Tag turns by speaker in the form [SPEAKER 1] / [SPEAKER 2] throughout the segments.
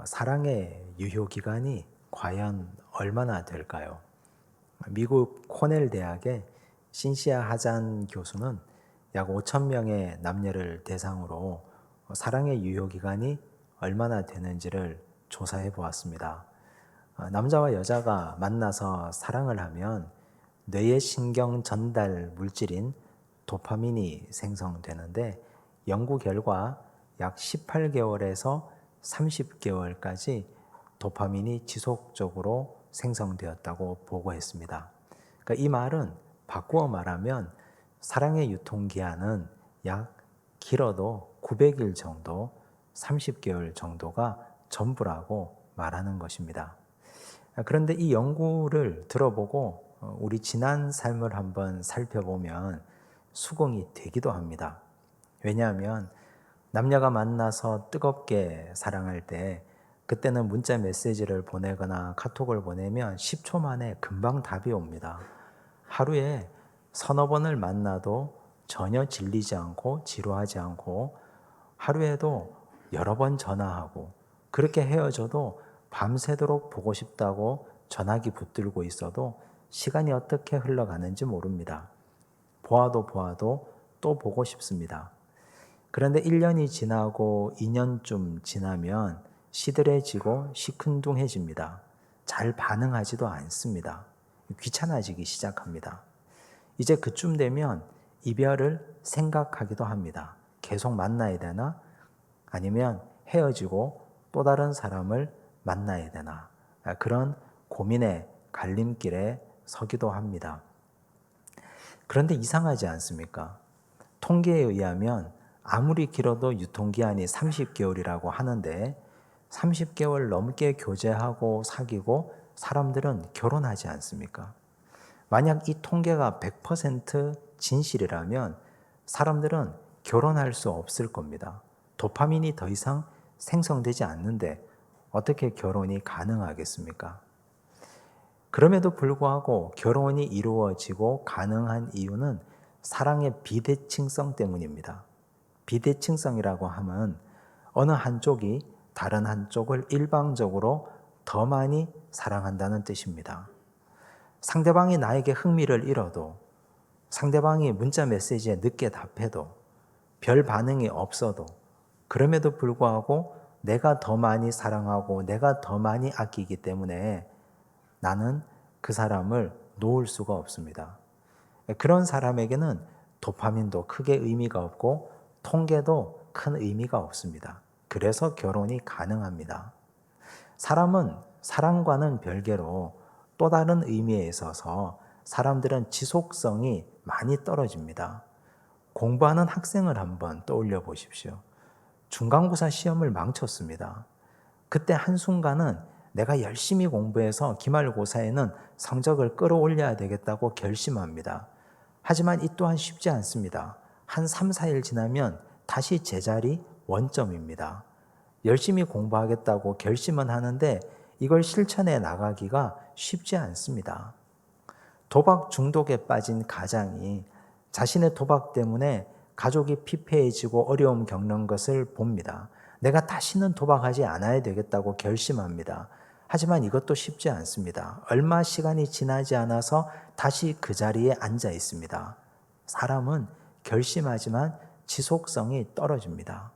[SPEAKER 1] 사랑의 유효기간이 과연 얼마나 될까요? 미국 코넬 대학의 신시아 하잔 교수는 약 5천 명의 남녀를 대상으로 사랑의 유효기간이 얼마나 되는지를 조사해 보았습니다. 남자와 여자가 만나서 사랑을 하면 뇌의 신경 전달 물질인 도파민이 생성되는데 연구 결과 약 18개월에서 30개월까지 도파민이 지속적으로 생성되었다고 보고했습니다. 그러니까 이 말은 바꾸어 말하면 사랑의 유통기한은 약 길어도 900일 정도, 30개월 정도가 전부라고 말하는 것입니다. 그런데 이 연구를 들어보고 우리 지난 삶을 한번 살펴보면 수긍이 되기도 합니다. 왜냐하면 남녀가 만나서 뜨겁게 사랑할 때 그때는 문자 메시지를 보내거나 카톡을 보내면 10초 만에 금방 답이 옵니다. 하루에 서너 번을 만나도 전혀 질리지 않고 지루하지 않고 하루에도 여러 번 전화하고 그렇게 헤어져도 밤새도록 보고 싶다고 전화기 붙들고 있어도 시간이 어떻게 흘러가는지 모릅니다. 보아도 보아도 또 보고 싶습니다. 그런데 1년이 지나고 2년쯤 지나면 시들해지고 시큰둥해집니다. 잘 반응하지도 않습니다. 귀찮아지기 시작합니다. 이제 그쯤 되면 이별을 생각하기도 합니다. 계속 만나야 되나? 아니면 헤어지고 또 다른 사람을 만나야 되나? 그런 고민의 갈림길에 서기도 합니다. 그런데 이상하지 않습니까? 통계에 의하면 아무리 길어도 유통기한이 30개월이라고 하는데 30개월 넘게 교제하고 사귀고 사람들은 결혼하지 않습니까? 만약 이 통계가 100% 진실이라면 사람들은 결혼할 수 없을 겁니다. 도파민이 더 이상 생성되지 않는데 어떻게 결혼이 가능하겠습니까? 그럼에도 불구하고 결혼이 이루어지고 가능한 이유는 사랑의 비대칭성 때문입니다. 비대칭성이라고 하면 어느 한쪽이 다른 한쪽을 일방적으로 더 많이 사랑한다는 뜻입니다. 상대방이 나에게 흥미를 잃어도 상대방이 문자 메시지에 늦게 답해도 별 반응이 없어도 그럼에도 불구하고 내가 더 많이 사랑하고 내가 더 많이 아끼기 때문에 나는 그 사람을 놓을 수가 없습니다. 그런 사람에게는 도파민도 크게 의미가 없고 통계도 큰 의미가 없습니다. 그래서 결혼이 가능합니다. 사람은 사랑과는 별개로 또 다른 의미에 있어서 사람들은 지속성이 많이 떨어집니다. 공부하는 학생을 한번 떠올려 보십시오. 중간고사 시험을 망쳤습니다. 그때 한순간은 내가 열심히 공부해서 기말고사에는 성적을 끌어올려야 되겠다고 결심합니다. 하지만 이 또한 쉽지 않습니다. 한 3, 4일 지나면 다시 제자리 원점입니다. 열심히 공부하겠다고 결심은 하는데 이걸 실천해 나가기가 쉽지 않습니다. 도박 중독에 빠진 가장이 자신의 도박 때문에 가족이 피폐해지고 어려움 겪는 것을 봅니다. 내가 다시는 도박하지 않아야 되겠다고 결심합니다. 하지만 이것도 쉽지 않습니다. 얼마 시간이 지나지 않아서 다시 그 자리에 앉아 있습니다. 사람은 결심하지만 지속성이 떨어집니다.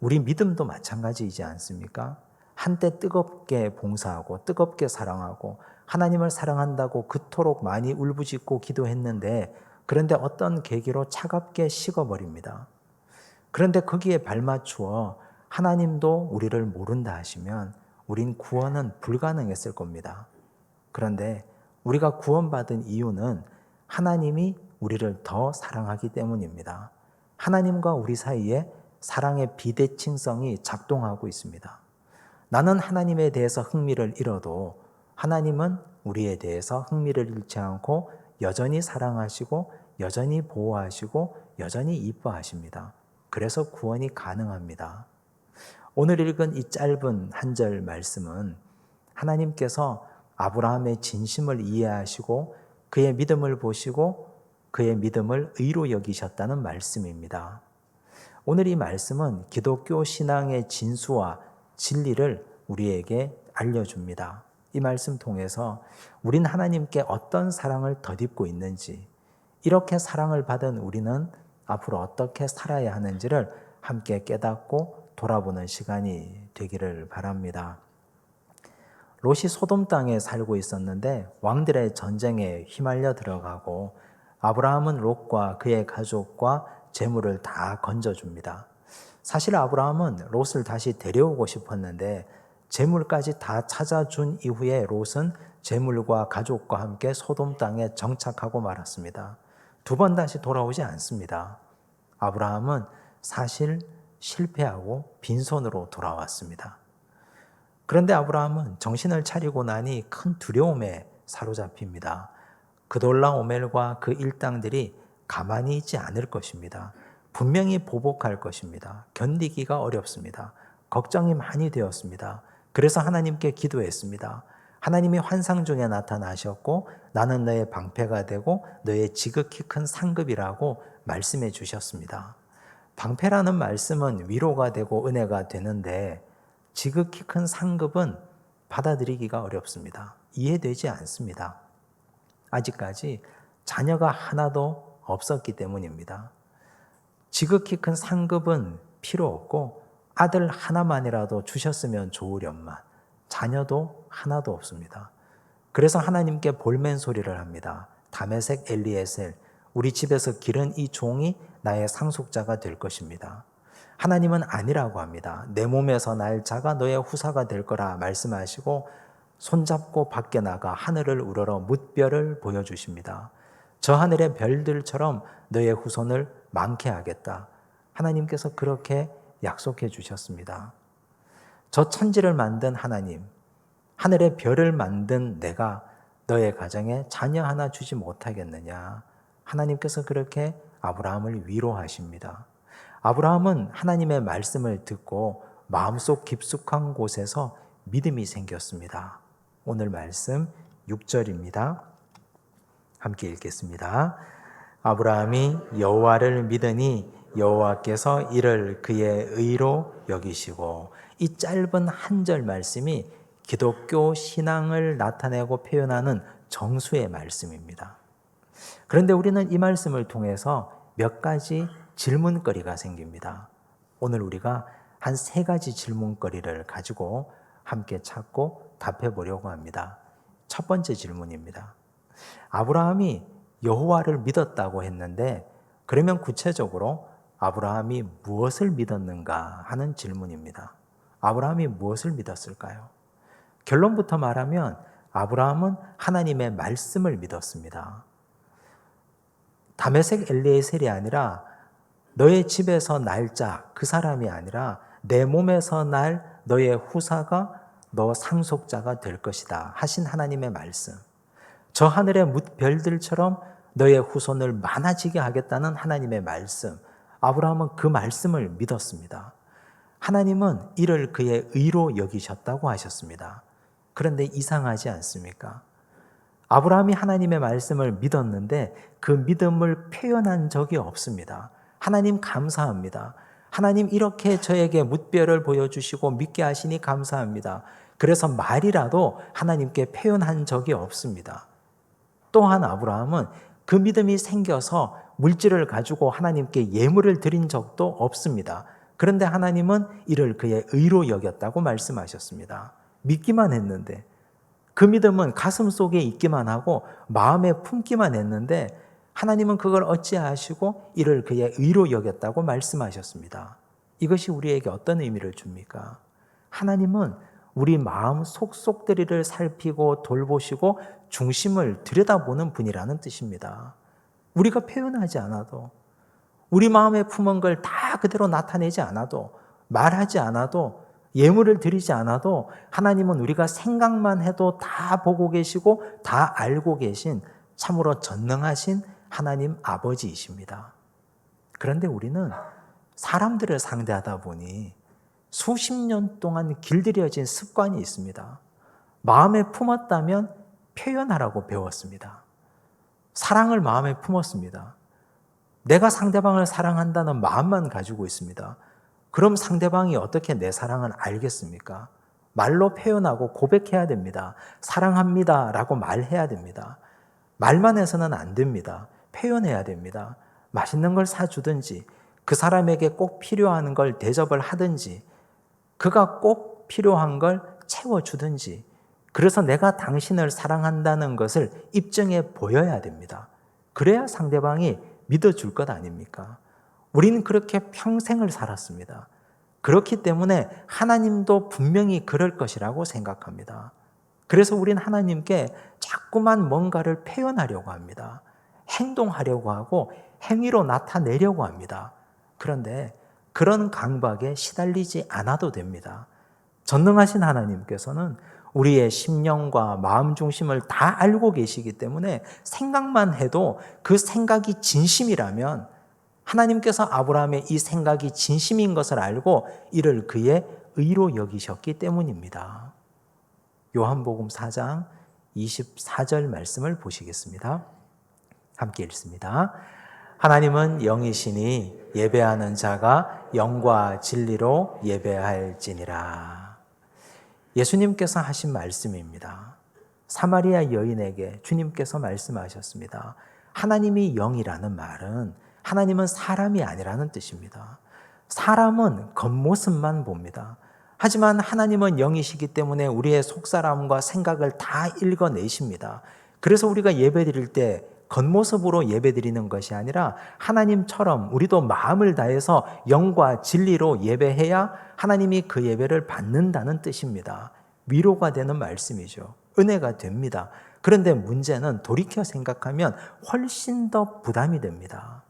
[SPEAKER 1] 우리 믿음도 마찬가지이지 않습니까? 한때 뜨겁게 봉사하고 뜨겁게 사랑하고 하나님을 사랑한다고 그토록 많이 울부짖고 기도했는데 그런데 어떤 계기로 차갑게 식어버립니다. 그런데 거기에 발맞추어 하나님도 우리를 모른다 하시면 우린 구원은 불가능했을 겁니다. 그런데 우리가 구원받은 이유는 하나님이 우리를 더 사랑하기 때문입니다. 하나님과 우리 사이에 사랑의 비대칭성이 작동하고 있습니다. 나는 하나님에 대해서 흥미를 잃어도 하나님은 우리에 대해서 흥미를 잃지 않고 여전히 사랑하시고 여전히 보호하시고 여전히 이뻐하십니다. 그래서 구원이 가능합니다. 오늘 읽은 이 짧은 한 절 말씀은 하나님께서 아브라함의 진심을 이해하시고 그의 믿음을 보시고 그의 믿음을 의로 여기셨다는 말씀입니다. 오늘 이 말씀은 기독교 신앙의 진수와 진리를 우리에게 알려줍니다. 이 말씀 통해서 우린 하나님께 어떤 사랑을 덧입고 있는지, 이렇게 사랑을 받은 우리는 앞으로 어떻게 살아야 하는지를 함께 깨닫고 돌아보는 시간이 되기를 바랍니다. 롯이 소돔 땅에 살고 있었는데 왕들의 전쟁에 휘말려 들어가고 아브라함은 롯과 그의 가족과 재물을 다 건져줍니다. 사실 아브라함은 롯을 다시 데려오고 싶었는데 재물까지 다 찾아준 이후에 롯은 재물과 가족과 함께 소돔 땅에 정착하고 말았습니다. 두 번 다시 돌아오지 않습니다. 아브라함은 사실 실패하고 빈손으로 돌아왔습니다. 그런데 아브라함은 정신을 차리고 나니 큰 두려움에 사로잡힙니다. 그돌라오멜과 그 일당들이 가만히 있지 않을 것입니다. 분명히 보복할 것입니다. 견디기가 어렵습니다. 걱정이 많이 되었습니다. 그래서 하나님께 기도했습니다. 하나님이 환상 중에 나타나셨고 나는 너의 방패가 되고 너의 지극히 큰 상급이라고 말씀해 주셨습니다. 방패라는 말씀은 위로가 되고 은혜가 되는데 지극히 큰 상급은 받아들이기가 어렵습니다. 이해되지 않습니다. 아직까지 자녀가 하나도 없었기 때문입니다. 지극히 큰 상급은 필요 없고 아들 하나만이라도 주셨으면 좋으련만 자녀도 하나도 없습니다. 그래서 하나님께 볼멘 소리를 합니다. 다메섹 엘리에셀, 우리 집에서 기른 이 종이 나의 상속자가 될 것입니다. 하나님은 아니라고 합니다. 내 몸에서 날 자가 너의 후사가 될 거라 말씀하시고 손잡고 밖에 나가 하늘을 우러러 뭇별을 보여주십니다. 저 하늘의 별들처럼 너의 후손을 많게 하겠다. 하나님께서 그렇게 약속해 주셨습니다. 저 천지를 만든 하나님, 하늘의 별을 만든 내가 너의 가정에 자녀 하나 주지 못하겠느냐. 하나님께서 그렇게 아브라함을 위로하십니다. 아브라함은 하나님의 말씀을 듣고 마음속 깊숙한 곳에서 믿음이 생겼습니다. 오늘 말씀 6절입니다. 함께 읽겠습니다. 아브라함이 여호와를 믿으니 여호와께서 이를 그의 의로 여기시고, 이 짧은 한 절 말씀이 기독교 신앙을 나타내고 표현하는 정수의 말씀입니다. 그런데 우리는 이 말씀을 통해서 몇 가지 질문거리가 생깁니다. 오늘 우리가 한 3가지 질문거리를 가지고 함께 찾고 답해 보려고 합니다. 첫 번째 질문입니다. 아브라함이 여호와를 믿었다고 했는데 그러면 구체적으로 아브라함이 무엇을 믿었는가 하는 질문입니다. 아브라함이 무엇을 믿었을까요? 결론부터 말하면 아브라함은 하나님의 말씀을 믿었습니다. 다메섹 엘리에셀이 아니라 너의 집에서 날 자, 그 사람이 아니라 내 몸에서 날 너의 후사가 너 상속자가 될 것이다 하신 하나님의 말씀. 저 하늘의 뭇별들처럼 너의 후손을 많아지게 하겠다는 하나님의 말씀. 아브라함은 그 말씀을 믿었습니다. 하나님은 이를 그의 의로 여기셨다고 하셨습니다. 그런데 이상하지 않습니까? 아브라함이 하나님의 말씀을 믿었는데 그 믿음을 표현한 적이 없습니다. 하나님 감사합니다. 하나님 이렇게 저에게 뭇별을 보여주시고 믿게 하시니 감사합니다. 그래서 말이라도 하나님께 표현한 적이 없습니다. 또한 아브라함은 그 믿음이 생겨서 물질을 가지고 하나님께 예물을 드린 적도 없습니다. 그런데 하나님은 이를 그의 의로 여겼다고 말씀하셨습니다. 믿기만 했는데, 그 믿음은 가슴 속에 있기만 하고 마음에 품기만 했는데 하나님은 그걸 어찌하시고 이를 그의 의로 여겼다고 말씀하셨습니다. 이것이 우리에게 어떤 의미를 줍니까? 하나님은 우리 마음 속속들이를 살피고 돌보시고 중심을 들여다보는 분이라는 뜻입니다. 우리가 표현하지 않아도, 우리 마음에 품은 걸 다 그대로 나타내지 않아도, 말하지 않아도, 예물을 드리지 않아도 하나님은 우리가 생각만 해도 다 보고 계시고 다 알고 계신 참으로 전능하신 하나님 아버지이십니다. 그런데 우리는 사람들을 상대하다 보니 수십 년 동안 길들여진 습관이 있습니다. 마음에 품었다면 표현하라고 배웠습니다. 사랑을 마음에 품었습니다. 내가 상대방을 사랑한다는 마음만 가지고 있습니다. 그럼 상대방이 어떻게 내 사랑을 알겠습니까? 말로 표현하고 고백해야 됩니다. 사랑합니다 라고 말해야 됩니다. 말만 해서는 안 됩니다. 표현해야 됩니다. 맛있는 걸 사주든지 그 사람에게 꼭 필요한 걸 대접을 하든지 그가 꼭 필요한 걸 채워주든지 그래서 내가 당신을 사랑한다는 것을 입증해 보여야 됩니다. 그래야 상대방이 믿어줄 것 아닙니까? 우리는 그렇게 평생을 살았습니다. 그렇기 때문에 하나님도 분명히 그럴 것이라고 생각합니다. 그래서 우리는 하나님께 자꾸만 뭔가를 표현하려고 합니다. 행동하려고 하고 행위로 나타내려고 합니다. 그런데 그런 강박에 시달리지 않아도 됩니다. 전능하신 하나님께서는 우리의 심령과 마음 중심을 다 알고 계시기 때문에 생각만 해도 그 생각이 진심이라면 하나님께서 아브라함의 이 생각이 진심인 것을 알고 이를 그의 의로 여기셨기 때문입니다. 요한복음 4장 24절 말씀을 보시겠습니다. 함께 읽습니다. 하나님은 영이시니 예배하는 자가 영과 진리로 예배할지니라. 예수님께서 하신 말씀입니다. 사마리아 여인에게 주님께서 말씀하셨습니다. 하나님이 영이라는 말은 하나님은 사람이 아니라는 뜻입니다. 사람은 겉모습만 봅니다. 하지만 하나님은 영이시기 때문에 우리의 속사람과 생각을 다 읽어내십니다. 그래서 우리가 예배드릴 때 겉모습으로 예배드리는 것이 아니라 하나님처럼 우리도 마음을 다해서 영과 진리로 예배해야 하나님이 그 예배를 받는다는 뜻입니다. 위로가 되는 말씀이죠. 은혜가 됩니다. 그런데 문제는 돌이켜 생각하면 훨씬 더 부담이 됩니다.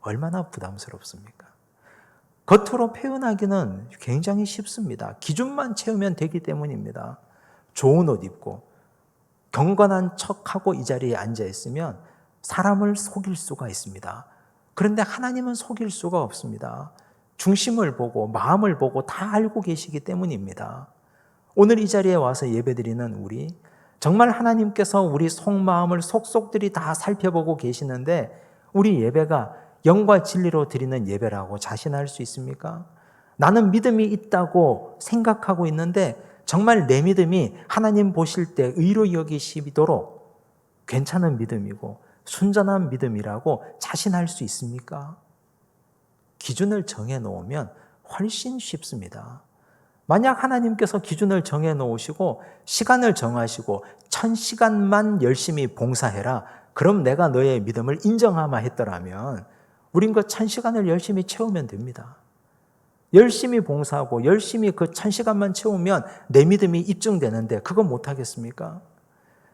[SPEAKER 1] 얼마나 부담스럽습니까? 겉으로 표현하기는 굉장히 쉽습니다. 기준만 채우면 되기 때문입니다. 좋은 옷 입고 경건한 척하고 이 자리에 앉아 있으면 사람을 속일 수가 있습니다. 그런데 하나님은 속일 수가 없습니다. 중심을 보고 마음을 보고 다 알고 계시기 때문입니다. 오늘 이 자리에 와서 예배드리는 우리, 정말 하나님께서 우리 속마음을 속속들이 다 살펴보고 계시는데 우리 예배가 영과 진리로 드리는 예배라고 자신할 수 있습니까? 나는 믿음이 있다고 생각하고 있는데 정말 내 믿음이 하나님 보실 때 의로 여기시도록 괜찮은 믿음이고 순전한 믿음이라고 자신할 수 있습니까? 기준을 정해 놓으면 훨씬 쉽습니다. 만약 하나님께서 기준을 정해 놓으시고 시간을 정하시고 1000시간만 열심히 봉사해라. 그럼 내가 너의 믿음을 인정하마 했더라면 우린 그 1000시간을 열심히 채우면 됩니다. 열심히 봉사하고 열심히 그 1000시간만 채우면 내 믿음이 입증되는데 그거 못하겠습니까?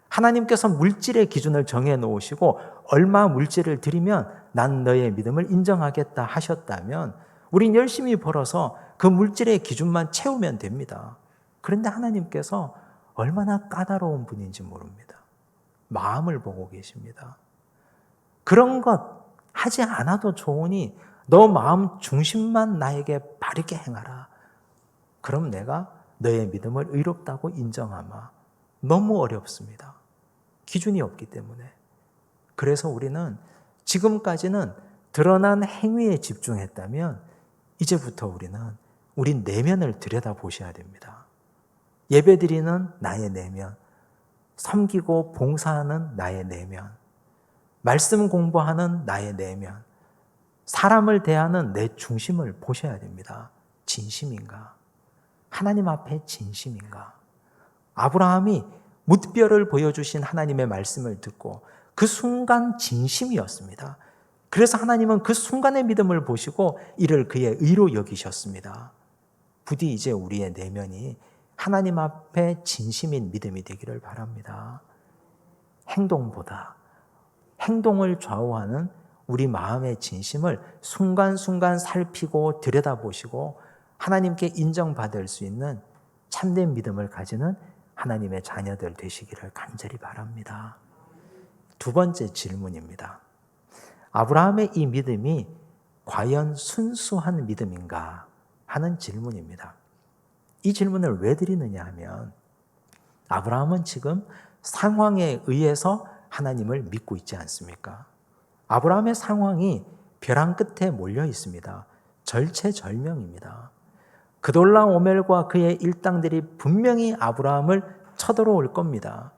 [SPEAKER 1] 하나님께서 물질의 기준을 정해 놓으시고 얼마 물질을 드리면 난 너의 믿음을 인정하겠다 하셨다면 우린 열심히 벌어서 그 물질의 기준만 채우면 됩니다. 그런데 하나님께서 얼마나 까다로운 분인지 모릅니다. 마음을 보고 계십니다. 그런 것 하지 않아도 좋으니 너 마음 중심만 나에게 바르게 행하라. 그럼 내가 너의 믿음을 의롭다고 인정하마. 너무 어렵습니다. 기준이 없기 때문에. 그래서 우리는 지금까지는 드러난 행위에 집중했다면 이제부터 우리는 우리 내면을 들여다보셔야 됩니다. 예배드리는 나의 내면, 섬기고 봉사하는 나의 내면, 말씀 공부하는 나의 내면, 사람을 대하는 내 중심을 보셔야 됩니다. 진심인가? 하나님 앞에 진심인가? 아브라함이 뭇별을 보여주신 하나님의 말씀을 듣고 그 순간 진심이었습니다. 그래서 하나님은 그 순간의 믿음을 보시고 이를 그의 의로 여기셨습니다. 부디 이제 우리의 내면이 하나님 앞에 진심인 믿음이 되기를 바랍니다. 행동보다 행동을 좌우하는 우리 마음의 진심을 순간순간 살피고 들여다보시고 하나님께 인정받을 수 있는 참된 믿음을 가지는 하나님의 자녀들 되시기를 간절히 바랍니다. 두 번째 질문입니다. 아브라함의 이 믿음이 과연 순수한 믿음인가 하는 질문입니다. 이 질문을 왜 드리느냐 하면 아브라함은 지금 상황에 의해서 하나님을 믿고 있지 않습니까? 아브라함의 상황이 벼랑 끝에 몰려 있습니다. 절체절명입니다. 그돌라오멜과 그의 일당들이 분명히 아브라함을 쳐들어올 겁니다.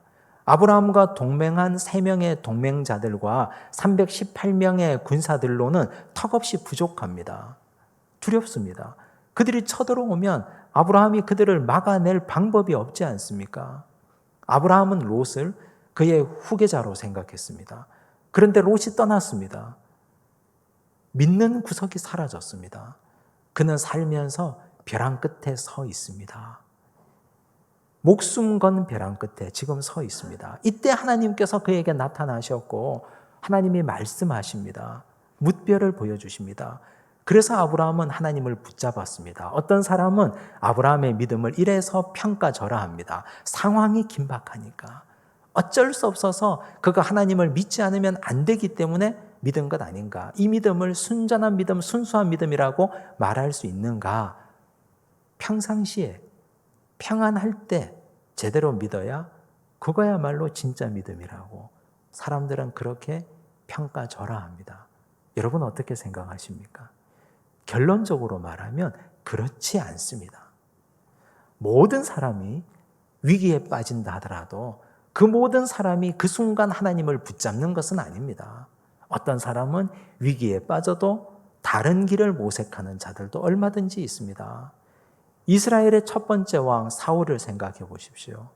[SPEAKER 1] 아브라함과 동맹한 3명의 동맹자들과 318명의 군사들로는 턱없이 부족합니다. 두렵습니다. 그들이 쳐들어오면 아브라함이 그들을 막아낼 방법이 없지 않습니까? 아브라함은 롯을 그의 후계자로 생각했습니다. 그런데 롯이 떠났습니다. 믿는 구석이 사라졌습니다. 그는 살면서 벼랑 끝에 서 있습니다. 목숨 건 벼랑 끝에 지금 서 있습니다. 이때 하나님께서 그에게 나타나셨고 하나님이 말씀하십니다. 뭇별을 보여주십니다. 그래서 아브라함은 하나님을 붙잡았습니다. 어떤 사람은 아브라함의 믿음을 이래서 평가절하합니다. 상황이 긴박하니까. 어쩔 수 없어서 그가 하나님을 믿지 않으면 안 되기 때문에 믿은 것 아닌가. 이 믿음을 순전한 믿음, 순수한 믿음이라고 말할 수 있는가. 평상시에 평안할 때 제대로 믿어야 그거야말로 진짜 믿음이라고 사람들은 그렇게 평가절하합니다. 여러분 어떻게 생각하십니까? 결론적으로 말하면 그렇지 않습니다. 모든 사람이 위기에 빠진다 하더라도 그 모든 사람이 그 순간 하나님을 붙잡는 것은 아닙니다. 어떤 사람은 위기에 빠져도 다른 길을 모색하는 자들도 얼마든지 있습니다. 이스라엘의 첫 번째 왕 사울을 생각해 보십시오.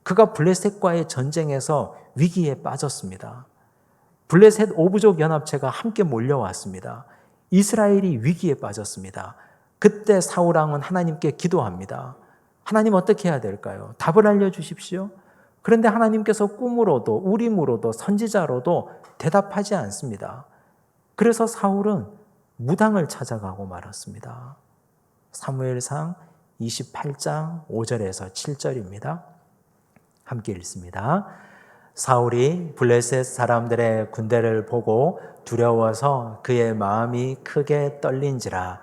[SPEAKER 1] 그가 블레셋과의 전쟁에서 위기에 빠졌습니다. 블레셋 5부족 연합체가 함께 몰려왔습니다. 이스라엘이 위기에 빠졌습니다. 그때 사울 왕은 하나님께 기도합니다. 하나님 어떻게 해야 될까요? 답을 알려주십시오. 그런데 하나님께서 꿈으로도 우림으로도 선지자로도 대답하지 않습니다. 그래서 사울은 무당을 찾아가고 말았습니다. 사무엘상 28장 5절에서 7절입니다. 함께 읽습니다. 사울이 블레셋 사람들의 군대를 보고 두려워서 그의 마음이 크게 떨린지라.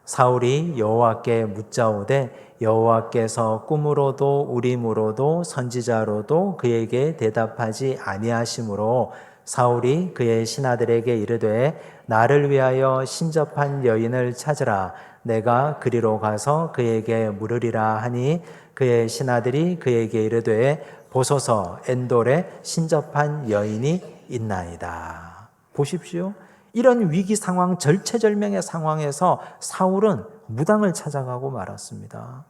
[SPEAKER 1] 사울이 여호와께 묻자오되 여호와께서 꿈으로도 우림으로도 선지자로도 그에게 대답하지 아니하시므로 사울이 그의 신하들에게 이르되 나를 위하여 신접한 여인을 찾으라. 내가 그리로 가서 그에게 물으리라 하니 그의 신하들이 그에게 이르되 보소서 엔돌에 신접한 여인이 있나이다. 보십시오. 이런 위기 상황, 절체절명의 상황에서 사울은 무당을 찾아가고 말았습니다.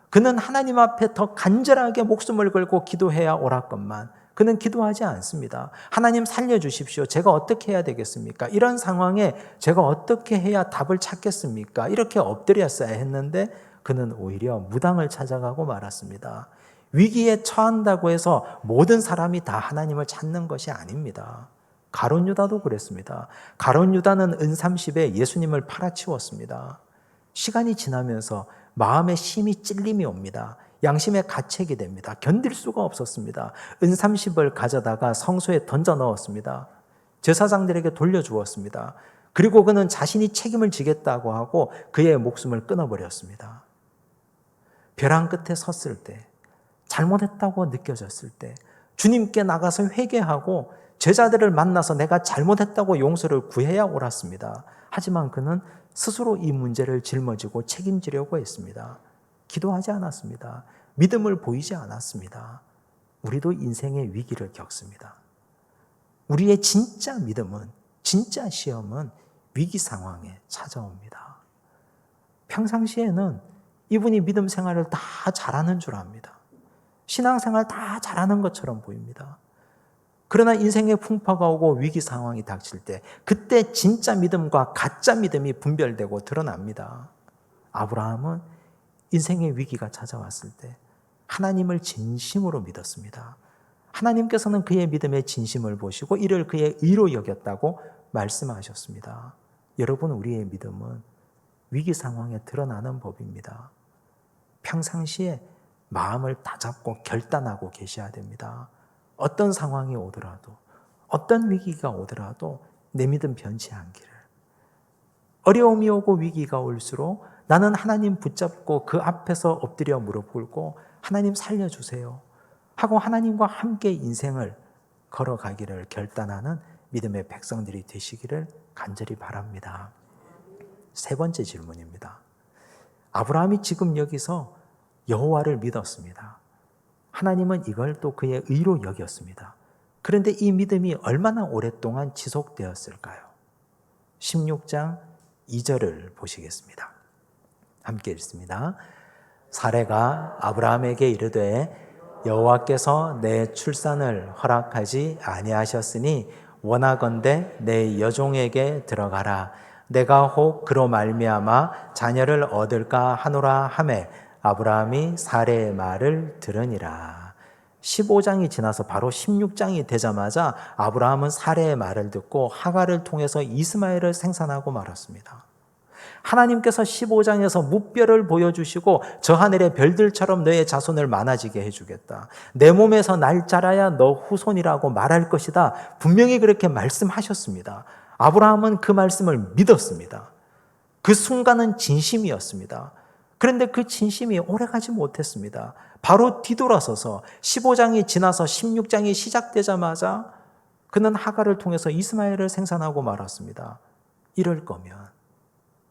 [SPEAKER 1] 그는 하나님 앞에 더 간절하게 목숨을 걸고 기도해야 옳았건만 그는 기도하지 않습니다. 하나님 살려주십시오. 제가 어떻게 해야 되겠습니까? 이런 상황에 제가 어떻게 해야 답을 찾겠습니까? 이렇게 엎드렸어야 했는데 그는 오히려 무당을 찾아가고 말았습니다. 위기에 처한다고 해서 모든 사람이 다 하나님을 찾는 것이 아닙니다. 가룟 유다도 그랬습니다. 가룟 유다는 은30에 예수님을 팔아치웠습니다. 시간이 지나면서 마음에 심히 찔림이 옵니다. 양심의 가책이 됩니다. 견딜 수가 없었습니다. 은30을 가져다가 성소에 던져 넣었습니다. 제사장들에게 돌려주었습니다. 그리고 그는 자신이 책임을 지겠다고 하고 그의 목숨을 끊어버렸습니다. 벼랑 끝에 섰을 때, 잘못했다고 느껴졌을 때 주님께 나가서 회개하고 제자들을 만나서 내가 잘못했다고 용서를 구해야 옳았습니다. 하지만 그는 스스로 이 문제를 짊어지고 책임지려고 했습니다. 기도하지 않았습니다. 믿음을 보이지 않았습니다. 우리도 인생의 위기를 겪습니다. 우리의 진짜 믿음은, 진짜 시험은 위기 상황에 찾아옵니다. 평상시에는 이분이 믿음 생활을 다 잘하는 줄 압니다. 신앙생활 다 잘하는 것처럼 보입니다. 그러나 인생의 풍파가 오고 위기 상황이 닥칠 때 그때 진짜 믿음과 가짜 믿음이 분별되고 드러납니다. 아브라함은 인생의 위기가 찾아왔을 때 하나님을 진심으로 믿었습니다. 하나님께서는 그의 믿음의 진심을 보시고 이를 그의 의로 여겼다고 말씀하셨습니다. 여러분, 우리의 믿음은 위기 상황에 드러나는 법입니다. 평상시에 마음을 다잡고 결단하고 계셔야 됩니다. 어떤 상황이 오더라도, 어떤 위기가 오더라도 내 믿음 변치 않기를. 어려움이 오고 위기가 올수록 나는 하나님 붙잡고 그 앞에서 엎드려 무릎 꿇고 하나님 살려주세요 하고 하나님과 함께 인생을 걸어가기를 결단하는 믿음의 백성들이 되시기를 간절히 바랍니다. 세 번째 질문입니다. 아브라함이 지금 여기서 여호와를 믿었습니다. 하나님은 이걸 또 그의 의로 여겼습니다. 그런데 이 믿음이 얼마나 오랫동안 지속되었을까요? 16장 2절을 보시겠습니다. 함께 읽습니다. 사레가 아브라함에게 이르되 여호와께서 내 출산을 허락하지 아니하셨으니 원하건대 내 여종에게 들어가라. 내가 혹 그로 말미암아 자녀를 얻을까 하노라 하매 아브라함이 사레의 말을 들으니라. 15장이 지나서 바로 16장이 되자마자 아브라함은 사레의 말을 듣고 하갈을 통해서 이스마엘을 생산하고 말았습니다. 하나님께서 15장에서 무별을 보여주시고 저 하늘의 별들처럼 너의 자손을 많아지게 해주겠다. 내 몸에서 날 자라야 너 후손이라고 말할 것이다. 분명히 그렇게 말씀하셨습니다. 아브라함은 그 말씀을 믿었습니다. 그 순간은 진심이었습니다. 그런데 그 진심이 오래가지 못했습니다. 바로 뒤돌아서서 15장이 지나서 16장이 시작되자마자 그는 하갈을 통해서 이스마엘을 생산하고 말았습니다. 이럴 거면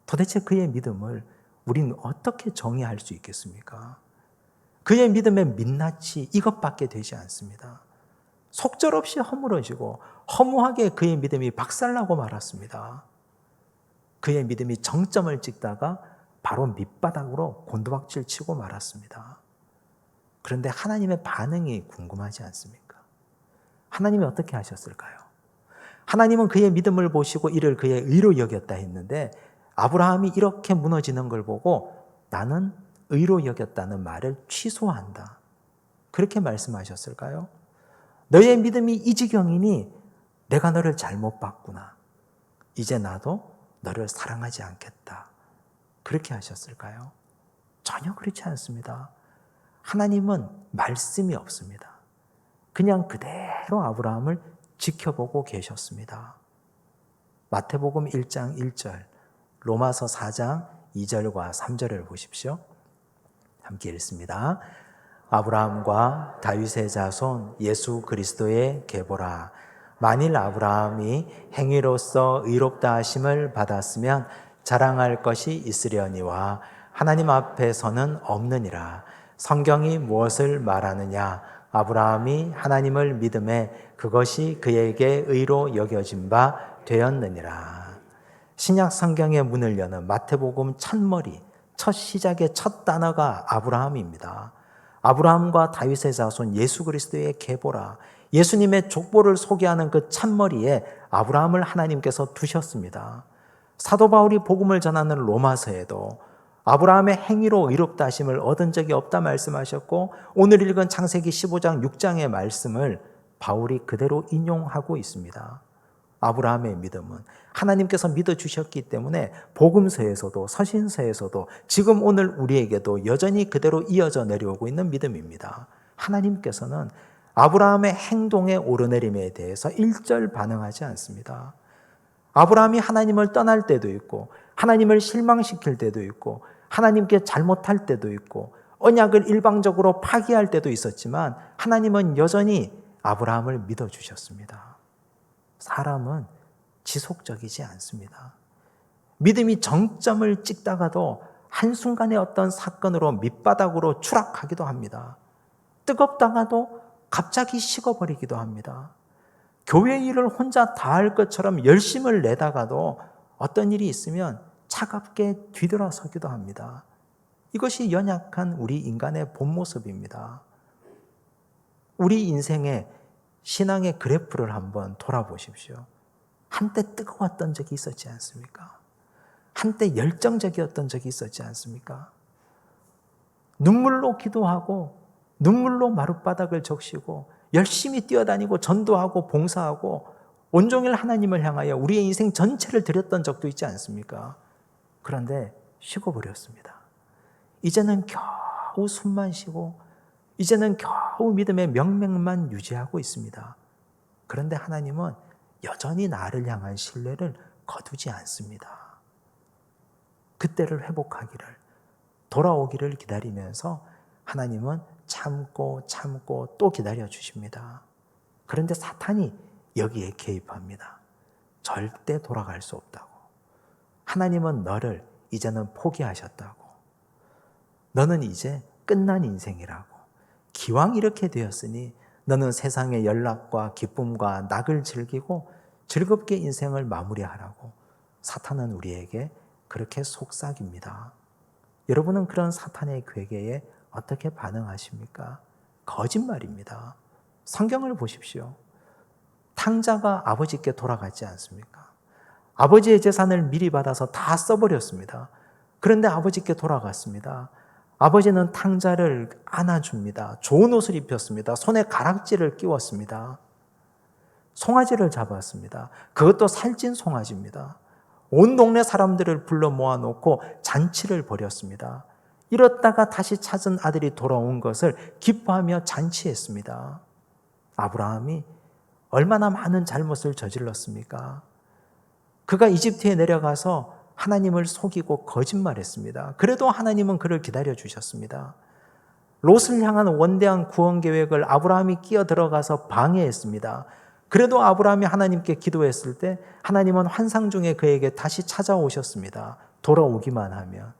[SPEAKER 1] 도대체 그의 믿음을 우리는 어떻게 정의할 수 있겠습니까? 그의 믿음의 민낯이 이것밖에 되지 않습니다. 속절없이 허물어지고 허무하게 그의 믿음이 박살나고 말았습니다. 그의 믿음이 정점을 찍다가 바로 밑바닥으로 곤두박질 치고 말았습니다. 그런데 하나님의 반응이 궁금하지 않습니까? 하나님이 어떻게 하셨을까요? 하나님은 그의 믿음을 보시고 이를 그의 의로 여겼다 했는데 아브라함이 이렇게 무너지는 걸 보고 나는 의로 여겼다는 말을 취소한다. 그렇게 말씀하셨을까요? 너의 믿음이 이 지경이니 내가 너를 잘못 봤구나. 이제 나도 너를 사랑하지 않겠다. 그렇게 하셨을까요? 전혀 그렇지 않습니다. 하나님은 말씀이 없습니다. 그냥 그대로 아브라함을 지켜보고 계셨습니다. 마태복음 1장 1절, 로마서 4장 2절과 3절을 보십시오. 함께 읽습니다. 아브라함과 다윗의 자손 예수 그리스도의 계보라. 만일 아브라함이 행위로서 의롭다 하심을 받았으면 자랑할 것이 있으려니와 하나님 앞에서는 없느니라. 성경이 무엇을 말하느냐? 아브라함이 하나님을 믿음에 그것이 그에게 의로 여겨진 바 되었느니라. 신약 성경의 문을 여는 마태복음 첫머리, 첫 시작의 첫 단어가 아브라함입니다. 아브라함과 다윗의 자손 예수 그리스도의 계보라. 예수님의 족보를 소개하는 그 첫머리에 아브라함을 하나님께서 두셨습니다. 사도 바울이 복음을 전하는 로마서에도 아브라함의 행위로 의롭다 하심을 얻은 적이 없다 말씀하셨고 오늘 읽은 창세기 15장 6장의 말씀을 바울이 그대로 인용하고 있습니다. 아브라함의 믿음은 하나님께서 믿어주셨기 때문에 복음서에서도 서신서에서도 지금 오늘 우리에게도 여전히 그대로 이어져 내려오고 있는 믿음입니다. 하나님께서는 아브라함의 행동의 오르내림에 대해서 일절 반응하지 않습니다. 아브라함이 하나님을 떠날 때도 있고 하나님을 실망시킬 때도 있고 하나님께 잘못할 때도 있고 언약을 일방적으로 파기할 때도 있었지만 하나님은 여전히 아브라함을 믿어주셨습니다. 사람은 지속적이지 않습니다. 믿음이 정점을 찍다가도 한순간에 어떤 사건으로 밑바닥으로 추락하기도 합니다. 뜨겁다가도 갑자기 식어버리기도 합니다. 교회 일을 혼자 다 할 것처럼 열심을 내다가도 어떤 일이 있으면 차갑게 뒤돌아서기도 합니다. 이것이 연약한 우리 인간의 본 모습입니다. 우리 인생의 신앙의 그래프를 한번 돌아보십시오. 한때 뜨거웠던 적이 있었지 않습니까? 한때 열정적이었던 적이 있었지 않습니까? 눈물로 기도하고 눈물로 마룻바닥을 적시고 열심히 뛰어다니고 전도하고 봉사하고 온종일 하나님을 향하여 우리의 인생 전체를 드렸던 적도 있지 않습니까? 그런데 식어버렸습니다. 이제는 겨우 숨만 쉬고 이제는 겨우 믿음의 명맥만 유지하고 있습니다. 그런데 하나님은 여전히 나를 향한 신뢰를 거두지 않습니다. 그때를 회복하기를, 돌아오기를 기다리면서 하나님은 참고 또 기다려 주십니다. 그런데 사탄이 여기에 개입합니다. 절대 돌아갈 수 없다고. 하나님은 너를 이제는 포기하셨다고. 너는 이제 끝난 인생이라고. 기왕 이렇게 되었으니 너는 세상의 연락과 기쁨과 낙을 즐기고 즐겁게 인생을 마무리하라고 사탄은 우리에게 그렇게 속삭입니다. 여러분은 그런 사탄의 괴계에 어떻게 반응하십니까? 거짓말입니다. 성경을 보십시오. 탕자가 아버지께 돌아갔지 않습니까? 아버지의 재산을 미리 받아서 다 써버렸습니다. 그런데 아버지께 돌아갔습니다. 아버지는 탕자를 안아줍니다. 좋은 옷을 입혔습니다. 손에 가락지를 끼웠습니다. 송아지를 잡았습니다. 그것도 살찐 송아지입니다. 온 동네 사람들을 불러 모아놓고 잔치를 벌였습니다. 이렇다가 다시 찾은 아들이 돌아온 것을 기뻐하며 잔치했습니다. 아브라함이 얼마나 많은 잘못을 저질렀습니까? 그가 이집트에 내려가서 하나님을 속이고 거짓말했습니다. 그래도 하나님은 그를 기다려 주셨습니다. 롯을 향한 원대한 구원 계획을 아브라함이 끼어들어가서 방해했습니다. 그래도 아브라함이 하나님께 기도했을 때 하나님은 환상 중에 그에게 다시 찾아오셨습니다. 돌아오기만 하면.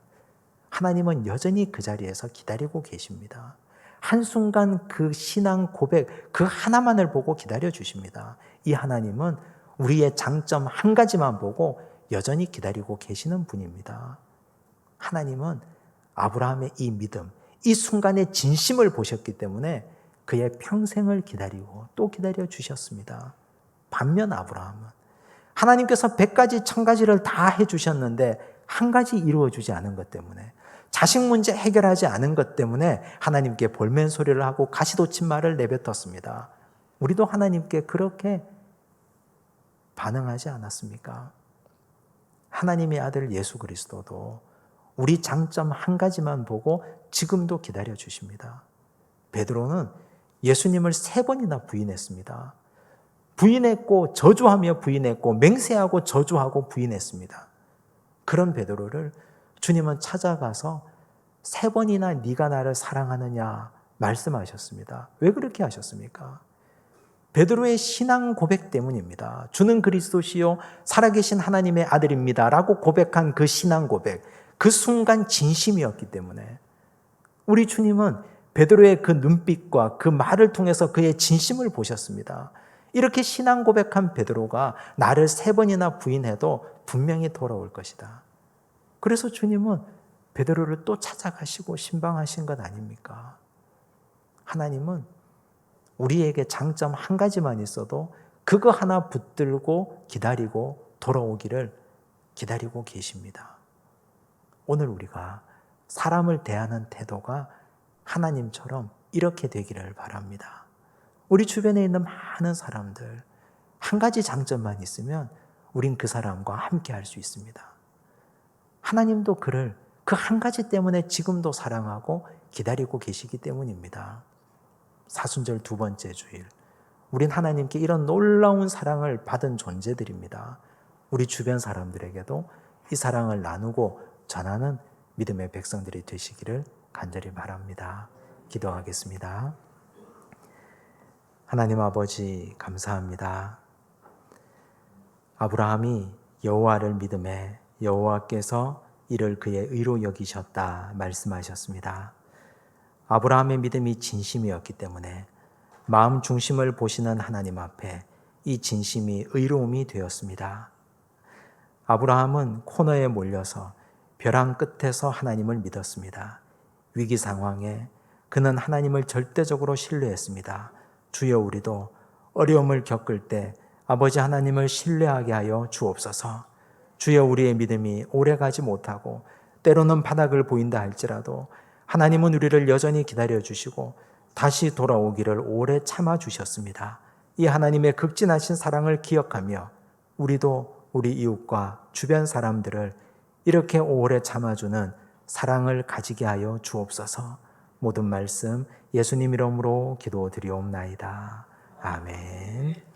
[SPEAKER 1] 하나님은 여전히 그 자리에서 기다리고 계십니다. 한순간 그 신앙 고백, 그 하나만을 보고 기다려 주십니다. 이 하나님은 우리의 장점 한 가지만 보고 여전히 기다리고 계시는 분입니다. 하나님은 아브라함의 이 믿음, 이 순간의 진심을 보셨기 때문에 그의 평생을 기다리고 또 기다려 주셨습니다. 반면 아브라함은 하나님께서 100가지 1000가지를 다 해주셨는데 한 가지 이루어주지 않은 것 때문에, 자식 문제 해결하지 않은 것 때문에 하나님께 볼멘 소리를 하고 가시돋친 말을 내뱉었습니다. 우리도 하나님께 그렇게 반응하지 않았습니까? 하나님의 아들 예수 그리스도도 우리 장점 한 가지만 보고 지금도 기다려 주십니다. 베드로는 예수님을 3번이나 부인했습니다. 부인했고 저주하며 부인했고 맹세하고 저주하고 부인했습니다. 그런 베드로를 주님은 찾아가서 3번이나 네가 나를 사랑하느냐 말씀하셨습니다. 왜 그렇게 하셨습니까? 베드로의 신앙 고백 때문입니다. 주는 그리스도시요 살아계신 하나님의 아들입니다 라고 고백한 그 신앙 고백, 그 순간 진심이었기 때문에 우리 주님은 베드로의 그 눈빛과 그 말을 통해서 그의 진심을 보셨습니다. 이렇게 신앙 고백한 베드로가 나를 3번이나 부인해도 분명히 돌아올 것이다. 그래서 주님은 베드로를 또 찾아가시고 신방하신 것 아닙니까? 하나님은 우리에게 장점 한 가지만 있어도 그거 하나 붙들고 기다리고 돌아오기를 기다리고 계십니다. 오늘 우리가 사람을 대하는 태도가 하나님처럼 이렇게 되기를 바랍니다. 우리 주변에 있는 많은 사람들, 한 가지 장점만 있으면 우린 그 사람과 함께 할 수 있습니다. 하나님도 그를 그 한 가지 때문에 지금도 사랑하고 기다리고 계시기 때문입니다. 사순절 2번째 주일, 우린 하나님께 이런 놀라운 사랑을 받은 존재들입니다. 우리 주변 사람들에게도 이 사랑을 나누고 전하는 믿음의 백성들이 되시기를 간절히 바랍니다. 기도하겠습니다. 하나님 아버지 감사합니다. 아브라함이 여호와를 믿음에 여호와께서 이를 그의 의로 여기셨다 말씀하셨습니다. 아브라함의 믿음이 진심이었기 때문에 마음 중심을 보시는 하나님 앞에 이 진심이 의로움이 되었습니다. 아브라함은 코너에 몰려서 벼랑 끝에서 하나님을 믿었습니다. 위기 상황에 그는 하나님을 절대적으로 신뢰했습니다. 주여 우리도 어려움을 겪을 때 아버지 하나님을 신뢰하게 하여 주옵소서. 주여 우리의 믿음이 오래가지 못하고 때로는 바닥을 보인다 할지라도 하나님은 우리를 여전히 기다려주시고 다시 돌아오기를 오래 참아주셨습니다. 이 하나님의 극진하신 사랑을 기억하며 우리도 우리 이웃과 주변 사람들을 이렇게 오래 참아주는 사랑을 가지게 하여 주옵소서. 모든 말씀 예수님 이름으로 기도드리옵나이다. 아멘.